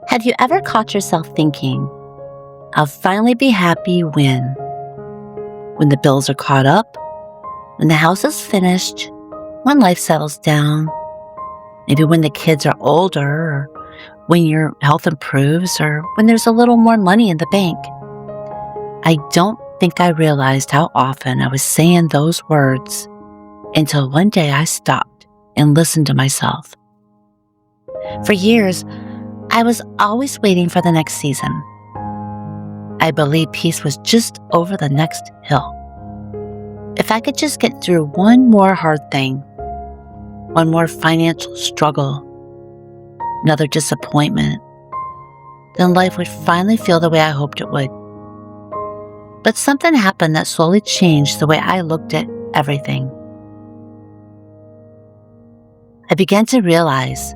Have you ever caught yourself thinking, I'll finally be happy when the bills are caught up, when the house is finished, when life settles down, maybe when the kids are older, or when your health improves, or when there's a little more money in the bank? I don't think I realized how often I was saying those words until one day I stopped and listened to myself. For years, I was always waiting for the next season. I believed peace was just over the next hill. If I could just get through one more hard thing, one more financial struggle, another disappointment, then life would finally feel the way I hoped it would. But something happened that slowly changed the way I looked at everything. I began to realize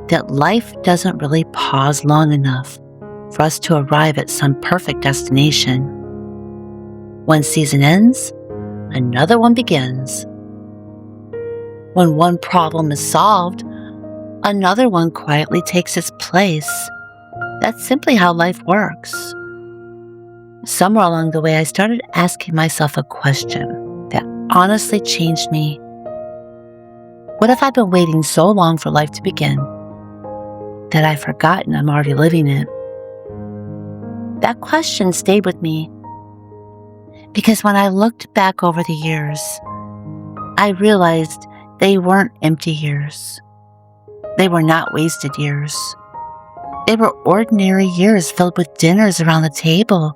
that life doesn't really pause long enough for us to arrive at some perfect destination. One season ends, another one begins. When one problem is solved, another one quietly takes its place. That's simply how life works. Somewhere along the way, I started asking myself a question that honestly changed me. What if I've been waiting so long for life to begin that I've forgotten I'm already living it? That question stayed with me because when I looked back over the years, I realized they weren't empty years. They were not wasted years. They were ordinary years filled with dinners around the table,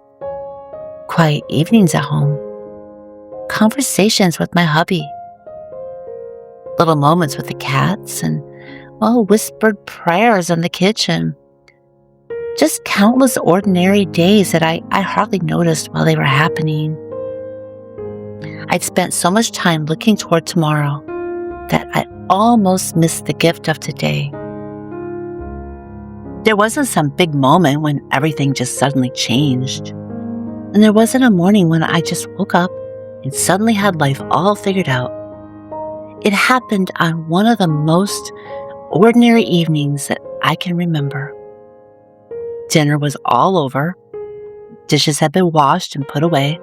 quiet evenings at home, conversations with my hubby, little moments with the cats, and whispered prayers in the kitchen. Just countless ordinary days that I hardly noticed while they were happening. I'd spent so much time looking toward tomorrow that I almost missed the gift of today. There wasn't some big moment when everything just suddenly changed. And there wasn't a morning when I just woke up and suddenly had life all figured out. It happened on one of the most ordinary evenings that I can remember. Dinner was all over. Dishes had been washed and put away.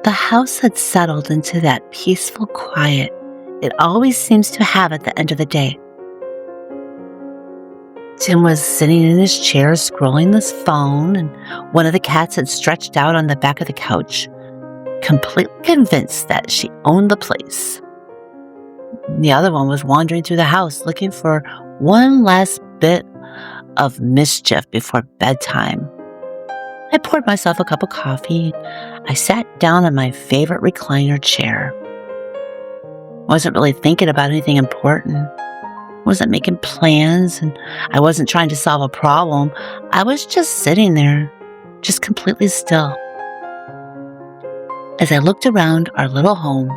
The house had settled into that peaceful quiet it always seems to have at the end of the day. Tim was sitting in his chair scrolling his phone, and one of the cats had stretched out on the back of the couch, completely convinced that she owned the place. The other one was wandering through the house looking for one last bit of mischief before bedtime. I poured myself a cup of coffee. I sat down in my favorite recliner chair. I wasn't really thinking about anything important. I wasn't making plans, and I wasn't trying to solve a problem. I was just sitting there, just completely still. As I looked around our little home,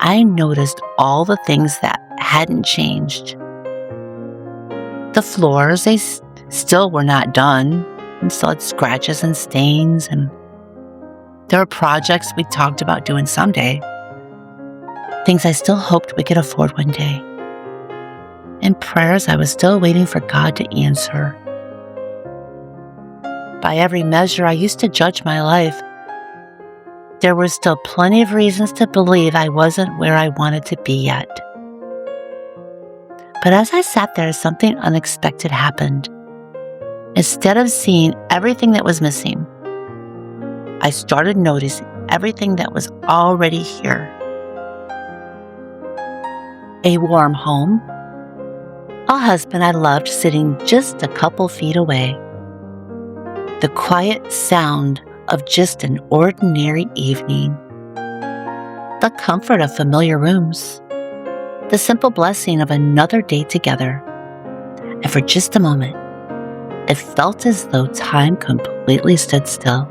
I noticed all the things that hadn't changed. The floors, they still were not done, and still had scratches and stains, and there were projects we talked about doing someday, things I still hoped we could afford one day, and prayers I was still waiting for God to answer. By every measure I used to judge my life, there were still plenty of reasons to believe I wasn't where I wanted to be yet. But as I sat there, something unexpected happened. Instead of seeing everything that was missing, I started noticing everything that was already here. A warm home, a husband I loved sitting just a couple feet away, the quiet sound of just an ordinary evening, the comfort of familiar rooms, the simple blessing of another day together. And for just a moment, it felt as though time completely stood still.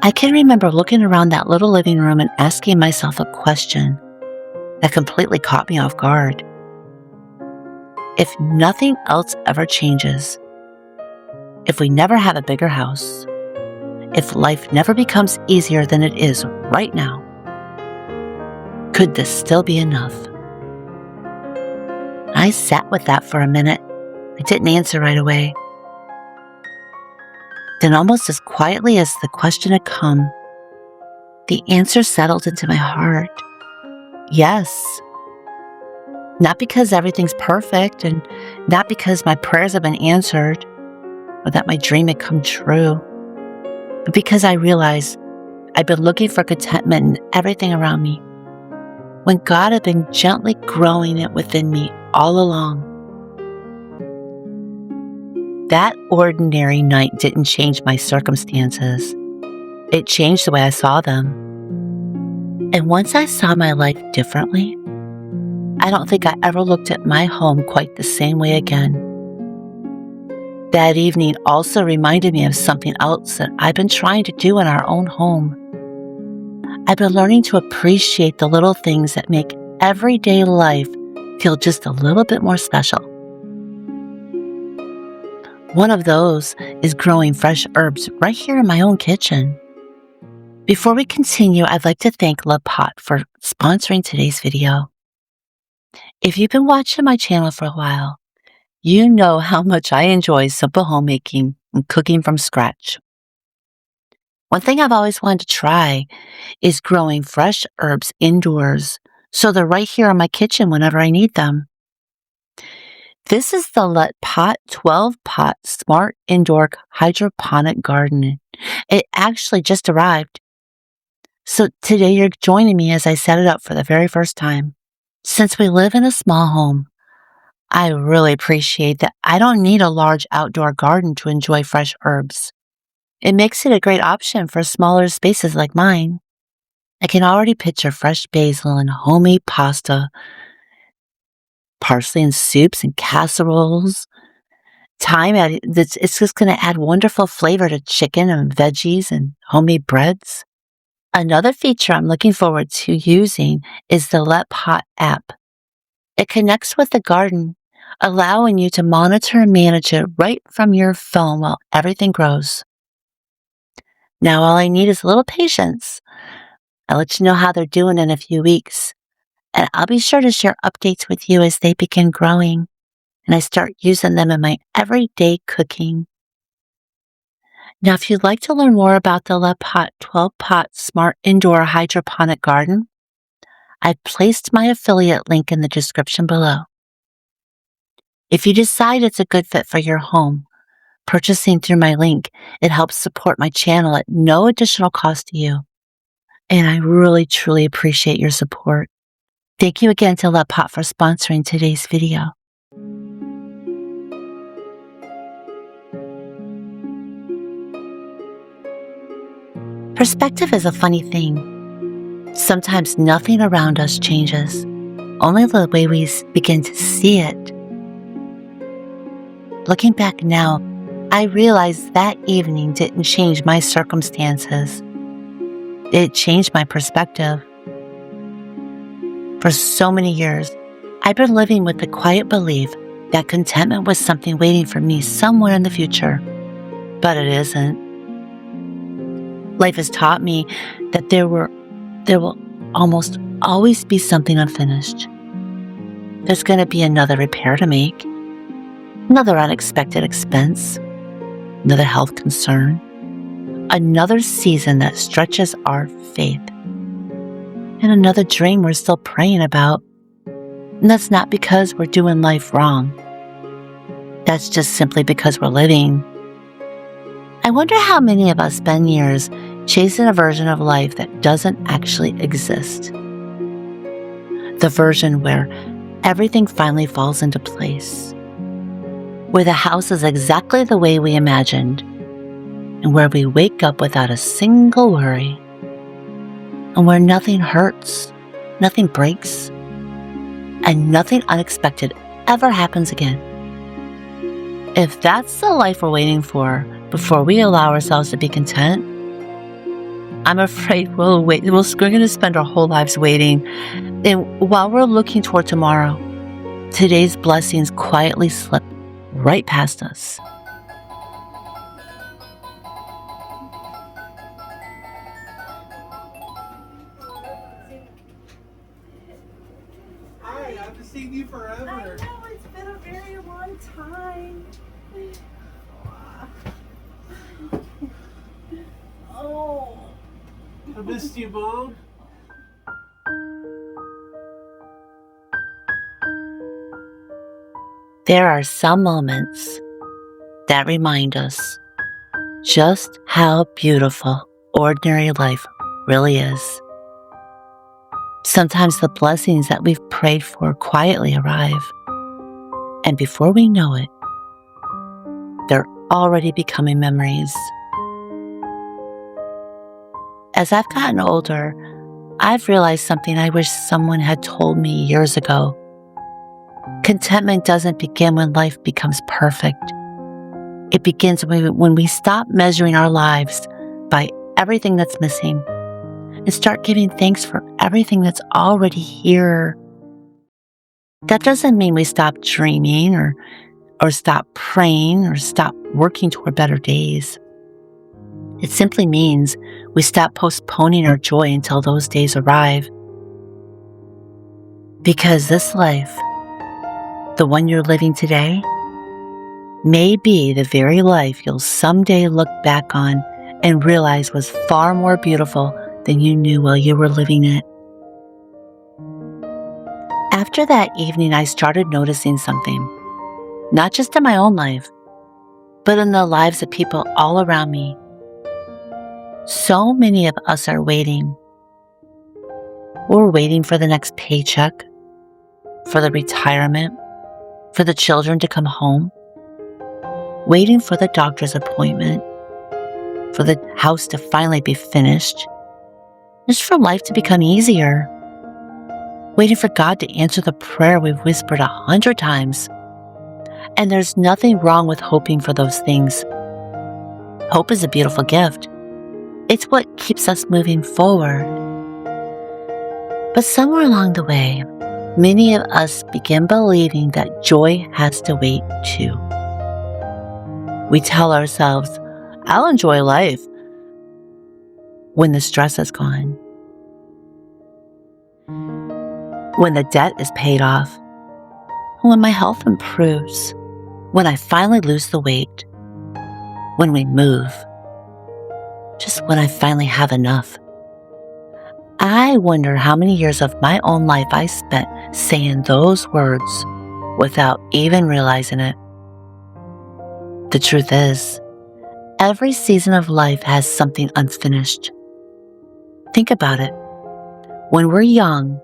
I can remember looking around that little living room and asking myself a question that completely caught me off guard. If nothing else ever changes, if we never have a bigger house, if life never becomes easier than it is right now, could this still be enough? I sat with that for a minute. I didn't answer right away. Then, almost as quietly as the question had come, the answer settled into my heart. Yes. Not because everything's perfect, and not because my prayers have been answered, or that my dream had come true, but because I realized I'd been looking for contentment in everything around me, when God had been gently growing it within me all along. That ordinary night didn't change my circumstances. It changed the way I saw them. And once I saw my life differently, I don't think I ever looked at my home quite the same way again. That evening also reminded me of something else that I've been trying to do in our own home. I've been learning to appreciate the little things that make everyday life feel just a little bit more special. One of those is growing fresh herbs right here in my own kitchen. Before we continue, I'd like to thank LetPot for sponsoring today's video. If you've been watching my channel for a while, you know how much I enjoy simple homemaking and cooking from scratch. One thing I've always wanted to try is growing fresh herbs indoors, so they're right here in my kitchen whenever I need them. This is the LetPot 12-pot Smart Indoor Hydroponic Garden. It actually just arrived. So today you're joining me as I set it up for the very first time. Since we live in a small home, I really appreciate that I don't need a large outdoor garden to enjoy fresh herbs. It makes it a great option for smaller spaces like mine. I can already picture fresh basil and homemade pasta, parsley in soups and casseroles, thyme. It's just going to add wonderful flavor to chicken and veggies and homemade breads. Another feature I'm looking forward to using is the LetPot app. It connects with the garden, allowing you to monitor and manage it right from your phone while everything grows. Now all I need is a little patience. I'll let you know how they're doing in a few weeks, and I'll be sure to share updates with you as they begin growing and I start using them in my everyday cooking. Now, if you'd like to learn more about the LetPot 12-pot Smart Indoor Hydroponic Garden, I've placed my affiliate link in the description below. If you decide it's a good fit for your home, purchasing through my link, it helps support my channel at no additional cost to you. And I really, truly appreciate your support. Thank you again to LetPot for sponsoring today's video. Perspective is a funny thing. Sometimes nothing around us changes, only the way we begin to see it. Looking back now, I realize that evening didn't change my circumstances. It changed my perspective. For so many years, I've been living with the quiet belief that contentment was something waiting for me somewhere in the future. But it isn't. Life has taught me that there will almost always be something unfinished. There's going to be another repair to make, another unexpected expense, another health concern, another season that stretches our faith, and another dream we're still praying about. And that's not because we're doing life wrong. That's just simply because we're living. I wonder how many of us spend years chasing a version of life that doesn't actually exist. The version where everything finally falls into place, where the house is exactly the way we imagined, and where we wake up without a single worry, and where nothing hurts, nothing breaks, and nothing unexpected ever happens again. If that's the life we're waiting for before we allow ourselves to be content, I'm afraid we'll wait. We're going to spend our whole lives waiting. And while we're looking toward tomorrow, today's blessings quietly slip right past us. I haven't seen you forever. I know, it's been a very long time. Oh. I missed you, Mom. There are some moments that remind us just how beautiful ordinary life really is. Sometimes the blessings that we've prayed for quietly arrive, and before we know it, they're already becoming memories. As I've gotten older, I've realized something I wish someone had told me years ago. Contentment doesn't begin when life becomes perfect. It begins when we stop measuring our lives by everything that's missing and start giving thanks for everything that's already here. That doesn't mean we stop dreaming or stop praying or stop working toward better days. It simply means we stop postponing our joy until those days arrive. Because this life, the one you're living today, may be the very life you'll someday look back on and realize was far more beautiful than you knew while you were living it. After that evening, I started noticing something, not just in my own life, but in the lives of people all around me. So many of us are waiting. We're waiting for the next paycheck, for the retirement, for the children to come home, waiting for the doctor's appointment, for the house to finally be finished, just for life to become easier, waiting for God to answer the prayer we've whispered 100 times. And there's nothing wrong with hoping for those things. Hope is a beautiful gift. It's what keeps us moving forward. But somewhere along the way, many of us begin believing that joy has to wait too. We tell ourselves, I'll enjoy life when the stress is gone, when the debt is paid off, when my health improves, when I finally lose the weight, when we move, just when I finally have enough. I wonder how many years of my own life I spent saying those words without even realizing it. The truth is, every season of life has something unfinished. Think about it. When we're young,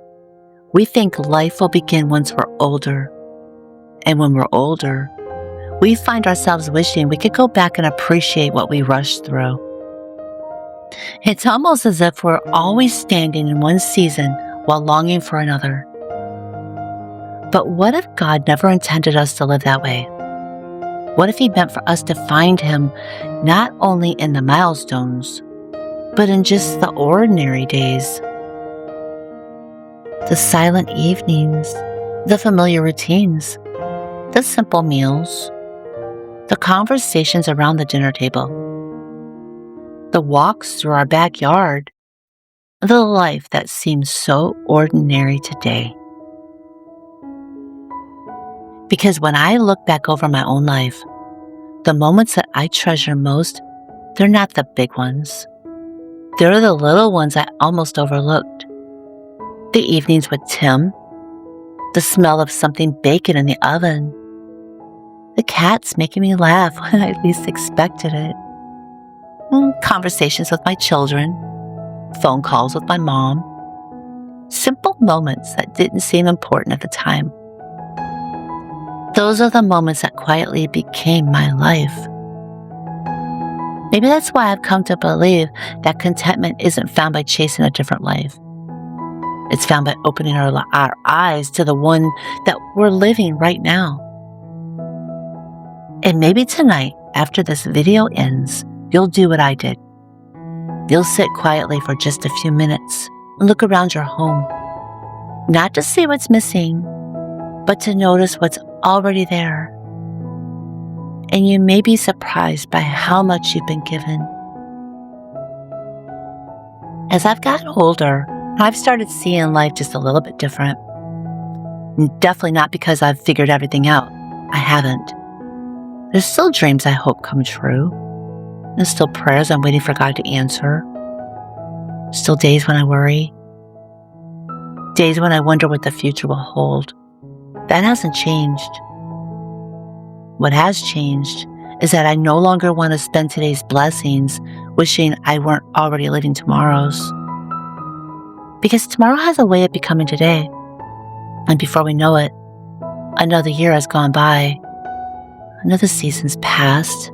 we think life will begin once we're older. And when we're older, we find ourselves wishing we could go back and appreciate what we rushed through. It's almost as if we're always standing in one season while longing for another. But what if God never intended us to live that way? What if He meant for us to find Him not only in the milestones, but in just the ordinary days? The silent evenings, the familiar routines, the simple meals, the conversations around the dinner table, the walks through our backyard, the life that seems so ordinary today. Because when I look back over my own life, the moments that I treasure most, they're not the big ones. They're the little ones I almost overlooked. The evenings with Tim, the smell of something baking in the oven, the cats making me laugh when I least expected it, conversations with my children, phone calls with my mom, simple moments that didn't seem important at the time. Those are the moments that quietly became my life. Maybe that's why I've come to believe that contentment isn't found by chasing a different life. It's found by opening our eyes to the one that we're living right now. And maybe tonight, after this video ends, you'll do what I did. You'll sit quietly for just a few minutes and look around your home. Not to see what's missing, but to notice what's already there. And you may be surprised by how much you've been given. As I've gotten older, I've started seeing life just a little bit different. And definitely not because I've figured everything out. I haven't. There's still dreams I hope come true. There's still prayers I'm waiting for God to answer. Still days when I worry. Days when I wonder what the future will hold. That hasn't changed. What has changed is that I no longer want to spend today's blessings wishing I weren't already living tomorrow's. Because tomorrow has a way of becoming today. And before we know it, another year has gone by. Another season's passed.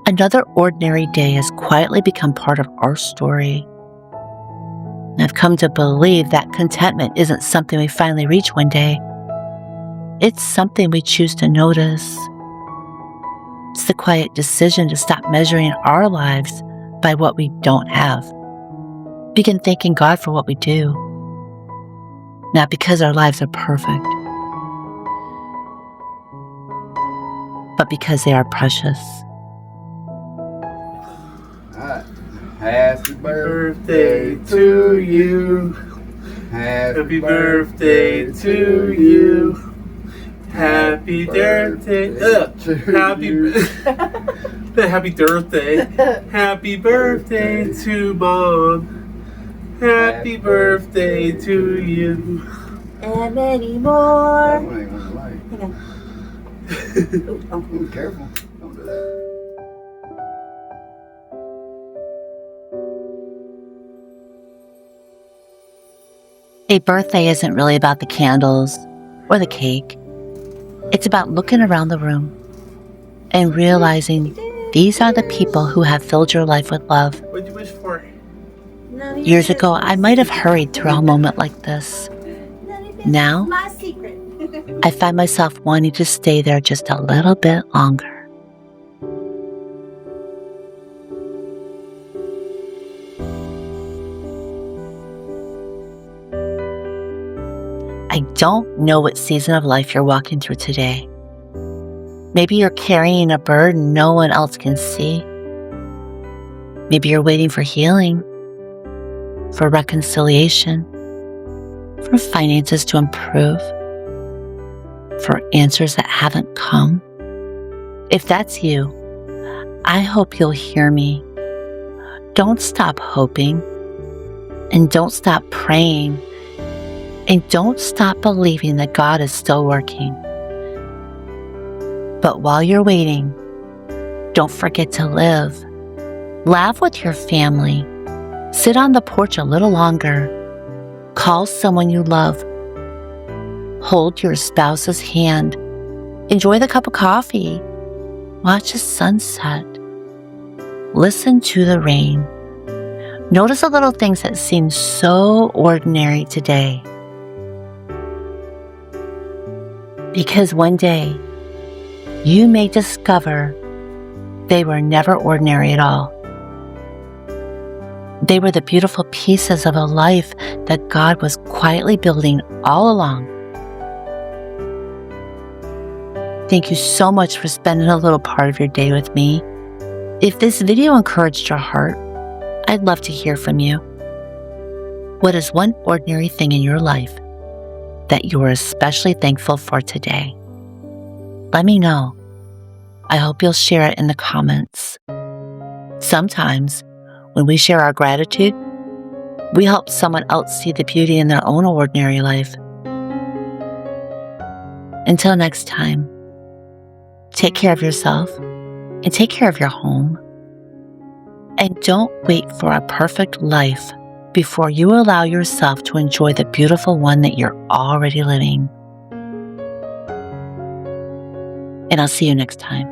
Another ordinary day has quietly become part of our story. And I've come to believe that contentment isn't something we finally reach one day. It's something we choose to notice. It's the quiet decision to stop measuring our lives by what we don't have. Begin thanking God for what we do. Not because our lives are perfect, but because they are precious. Happy birthday to you. Happy birthday to you. Happy birthday. Happy birthday. Happy birthday to Mom. Happy birthday to you. And many more. That one ain't gonna like. Hang on. Ooh, careful. Don't do that. A birthday isn't really about the candles or the cake. It's about looking around the room and realizing these are the people who have filled your life with love. What'd you wish for? Years ago, I might have hurried through a moment like this. Now, My secret. I find myself wanting to stay there just a little bit longer. I don't know what season of life you're walking through today. Maybe you're carrying a burden no one else can see. Maybe you're waiting for healing, for reconciliation, for finances to improve, for answers that haven't come. If that's you, I hope you'll hear me. Don't stop hoping, and don't stop praying, and don't stop believing that God is still working. But while you're waiting, don't forget to live. Laugh with your family. Sit on the porch a little longer. Call someone you love. Hold your spouse's hand. Enjoy the cup of coffee. Watch the sunset. Listen to the rain. Notice the little things that seem so ordinary today. Because one day, you may discover they were never ordinary at all. They were the beautiful pieces of a life that God was quietly building all along. Thank you so much for spending a little part of your day with me. If this video encouraged your heart, I'd love to hear from you. What is one ordinary thing in your life that you are especially thankful for today? Let me know. I hope you'll share it in the comments. Sometimes, when we share our gratitude, we help someone else see the beauty in their own ordinary life. Until next time, take care of yourself and take care of your home. And don't wait for a perfect life before you allow yourself to enjoy the beautiful one that you're already living. And I'll see you next time.